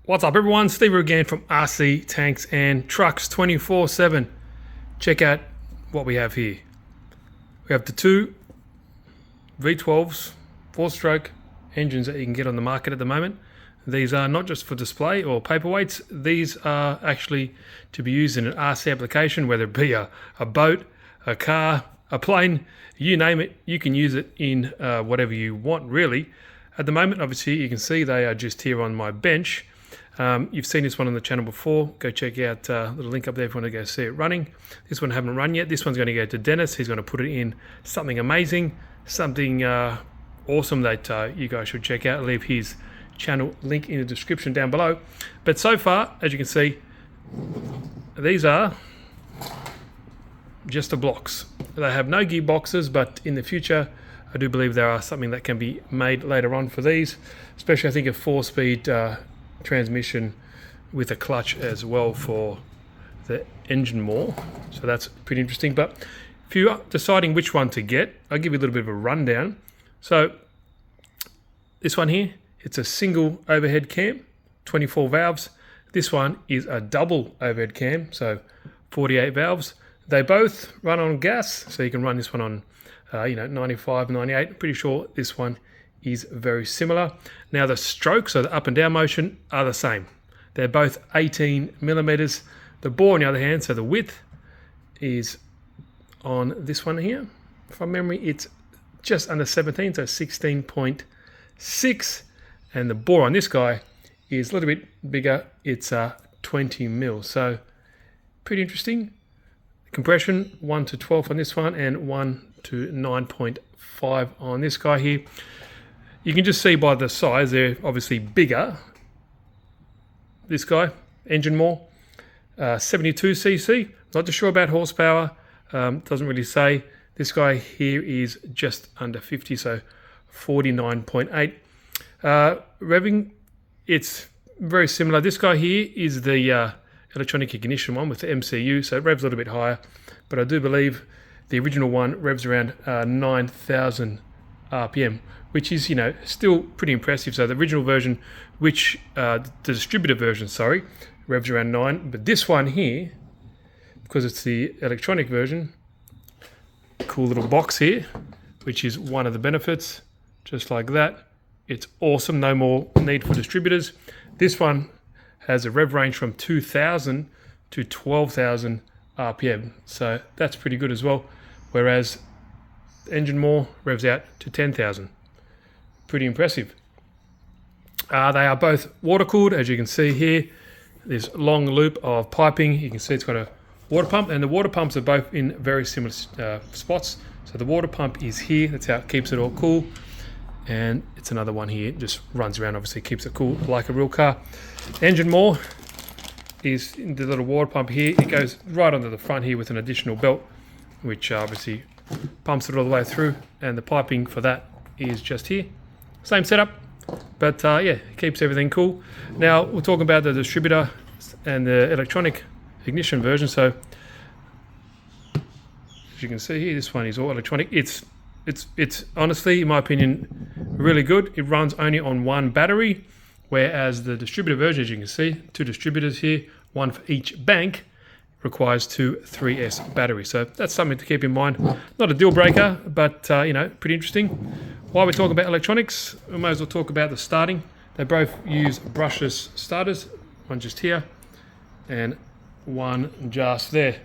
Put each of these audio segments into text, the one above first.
What's up everyone, Steve again from RC Tanks and Trucks 24/7. Check out what we have here. We have the two V12s, 4-stroke engines that you can get on the market at the moment. These are not just for display or paperweights, these are actually to be used in an RC application, whether it be a boat, a car, a plane, you name it, you can use it in whatever you want really. At the moment, obviously, you can see they are just here on my bench. You've seen this one on the channel before. Go check out the link up there if you want to go see it running. This one I haven't run yet. This one's going to go to Dennis. He's going to put it in something amazing, something awesome that you guys should check out. I'll leave his channel link in the description down below. But so far, as you can see, these are just the blocks. They have no gearboxes, but in the future, I do believe there are something that can be made later on for these, especially I think a 4-speed transmission with a clutch as well for the engine more. So that's pretty interesting. But if you are deciding which one to get, I'll give you a little bit of a rundown. So this one here, it's a single overhead cam, 24 valves. This one is a double overhead cam, so 48 valves. They both run on gas, so you can run this one on 95, 98. I'm pretty sure this one is very similar. Now the strokes, so the up and down motion, are the same. They're both 18 millimeters. The bore on the other hand, so the width is on this one here. From memory, it's just under 17, so 16.6. And the bore on this guy is a little bit bigger. It's 20 mil. So pretty interesting. Compression 1 to 12 on this one and 1 to 9.5 on this guy here. You can just see by the size, they're obviously bigger. This guy, engine more, 72cc. Not too sure about horsepower, doesn't really say. This guy here is just under 50, so 49.8. Revving, it's very similar. This guy here is the electronic ignition one with the MCU, so it revs a little bit higher. But I do believe the original one revs around 9,000 RPM, which is, still pretty impressive. So the original version, which the distributor version, revs around 9. But this one here, because it's the electronic version, cool little box here, which is one of the benefits, just like that. It's awesome, no more need for distributors. This one has a rev range from 2,000 to 12,000 RPM, so that's pretty good as well. Whereas Engine More revs out to 10,000. Pretty impressive. They are both water cooled, as you can see here. This long loop of piping, you can see it's got a water pump, and the water pumps are both in very similar spots. So the water pump is here, that's how it keeps it all cool. And it's another one here, it just runs around, obviously keeps it cool like a real car. Engine More is in the little water pump here. It goes right onto the front here with an additional belt, which obviously pumps it all the way through, and the piping for that is just here. Same setup, but yeah, it keeps everything cool. Now we'll talk about the distributor and the electronic ignition version. So as you can see here, this one is all electronic. It's honestly, in my opinion, really good. It runs only on one battery, whereas the distributor version, as you can see, 2 distributors here, one for each bank, requires 2 3S batteries. So that's something to keep in mind. Not a deal breaker, but pretty interesting. While we're talking about electronics, we might as well talk about the starting. They both use brushless starters, one just here and one just there.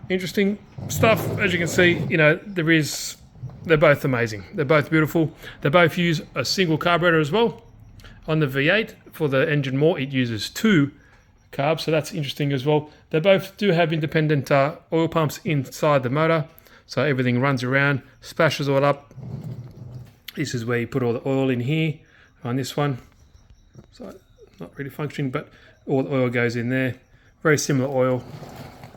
Interesting stuff. As you can see, they're both amazing. They're both beautiful. They both use a single carburetor as well. On the V8, for the Engine More, it uses 2 carbs, so that's interesting as well. They both do have independent oil pumps inside the motor, so everything runs around, splashes all up. This is where you put all the oil in here on this one. So not really functioning, but all the oil goes in there. Very similar oil.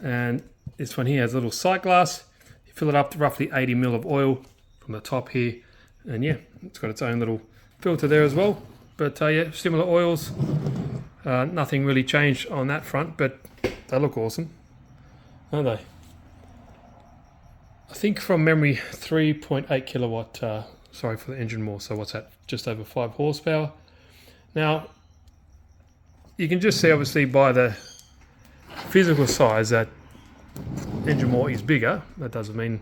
And this one here has a little sight glass. You fill it up to roughly 80 ml of oil from the top here. And yeah, it's got its own little filter there as well. But yeah, similar oils. Nothing really changed on that front, but they look awesome, aren't they? I think from memory, 3.8 kilowatt for the Engine More. So what's that? Just over 5 horsepower. Now, you can just see obviously by the physical size that Engine More is bigger. That doesn't mean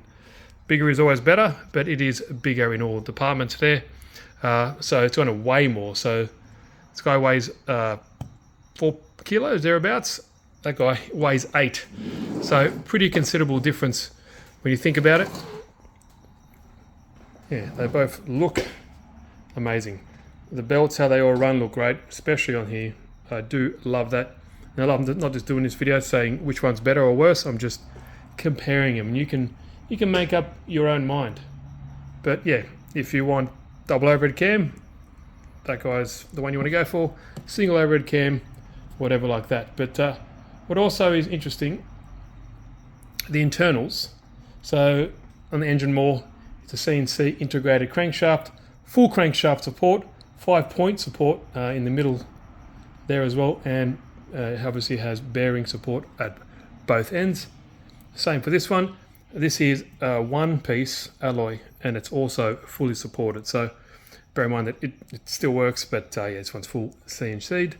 bigger is always better, but it is bigger in all departments there. So it's going to weigh more. So this guy weighs 4 kilos thereabouts. That guy weighs 8. So pretty considerable difference when you think about it. Yeah, they both look amazing. The belts, how they all run, look great, especially on here. I do love that. Now I'm not just doing this video saying which one's better or worse. I'm just comparing them. You can make up your own mind. But yeah, if you want double overhead cam, that guy's the one you want to go for. Single overhead cam, whatever like that. But what also is interesting, the internals. So on the Engine More, it's a CNC integrated crankshaft, full crankshaft support, 5-point support in the middle there as well, and obviously has bearing support at both ends. Same for this one. This is a one-piece alloy, and it's also fully supported. So bear in mind that it still works, but yeah, this one's full CNC'd.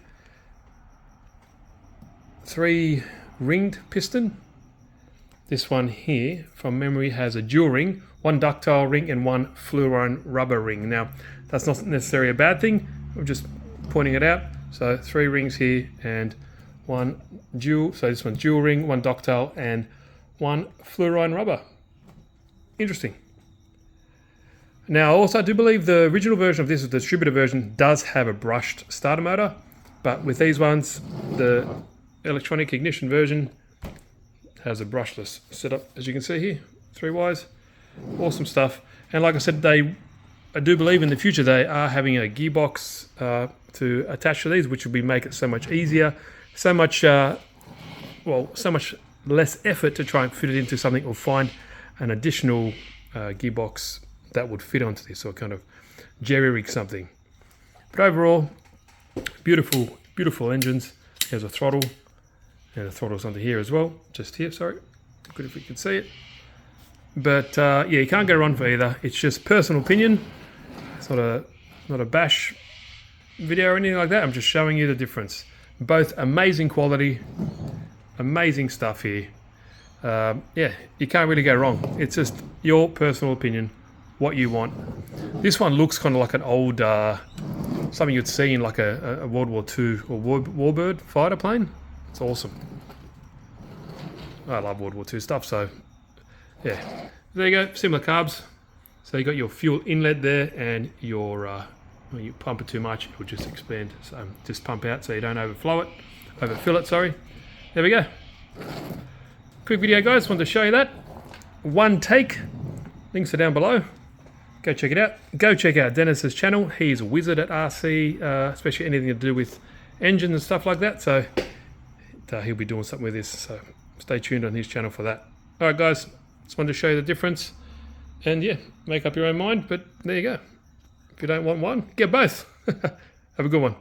3-ringed piston. This one here, from memory, has a dual ring, 1 ductile ring and 1 fluorine rubber ring. Now, that's not necessarily a bad thing. I'm just pointing it out. So 3 rings here and 1 dual. So this one's dual ring, 1 ductile, and 1 fluorine rubber. Interesting. Now, also, I do believe the original version of this, the distributor version, does have a brushed starter motor, but with these ones, the electronic ignition version has a brushless setup, as you can see here, 3 wires. Awesome stuff. And like I said, I do believe in the future they are having a gearbox to attach to these, which will make it so much easier, so much less effort to try and fit it into something, or find an additional gearbox that would fit onto this, or kind of jerry-rig something. But overall, beautiful, beautiful engines. Here's a throttle, and the throttle's under here as well, just here, sorry. Good if we can see it. But yeah, you can't go wrong for either. It's just personal opinion. It's not a bash video or anything like that. I'm just showing you the difference. Both amazing quality, amazing stuff here. Yeah, you can't really go wrong. It's just your personal opinion, what you want. This one looks kind of like an old, something you'd see in like a World War II or Warbird fighter plane. It's awesome. I love World War II stuff, so yeah. There you go, similar carbs. So you got your fuel inlet there, and your when you pump it too much, it will just expand. So just pump out so you don't overfill it, sorry. There we go. Quick video, guys, wanted to show you that. One take. Links are down below. Go check it out. Go check out Dennis's channel. He's a wizard at RC, especially anything to do with engines and stuff like that. So he'll be doing something with this. So stay tuned on his channel for that. All right, guys. Just wanted to show you the difference. And yeah, make up your own mind. But there you go. If you don't want one, get both. Have a good one.